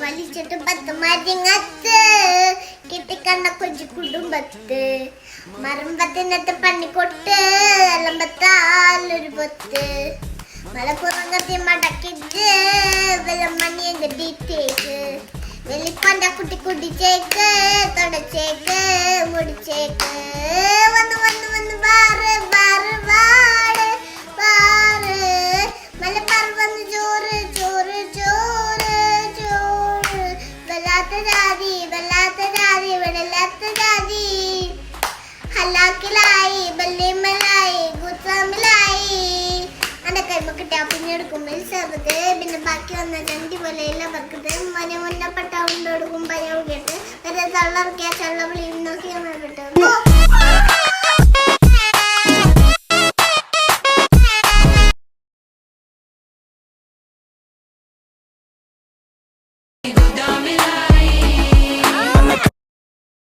വലിച്ചിട്ട് പത്ത് മരിങ്ങത്ത് കിട്ടിക്കണ്ട കൊച്ചു കുടുംബത്ത് മരമ്പത്തിനകത്ത് പണിക്കൊട്ട് അലമ്പത്താലൊരു പൊത്ത് മലപ്പുറങ്ങത്തി മടക്കിട്ട് വെള്ളമണിയെ കെട്ടിട്ടേക്ക് വെള്ളിപ്പണ്ട കുട്ടി കുടിച്ചേക്ക് തുടച്ചേക്ക് മുടിച്ചേക്ക് വന്ന് വന്ന് വന്ന് bar bar bar bar Malappuram വന്ന് ചോറ് ചോറ് ചോറ് ചോറ് വല്ലാത്ത ജാതി വെള്ളല്ലാത്ത ജാതി ഹലാക്കിലായി ബല്ലിമലായി ഗുസാമിലായി അന്റെ കൈമക്കിട്ടാ പിന്നെ എടുക്കുമ്പോൾ ചെറുത് പിന്നെ ബാക്കി വന്ന ചണ്ടി പോലെ എല്ലാം വെക്കുന്നത് മന മുന്നപ്പെട്ട ഉണ്ടോടുക്കും പയ്യ കേട്ട് വരെ തള്ളർക്കിയ ചള്ള വിളിയും നോക്കിയാൽ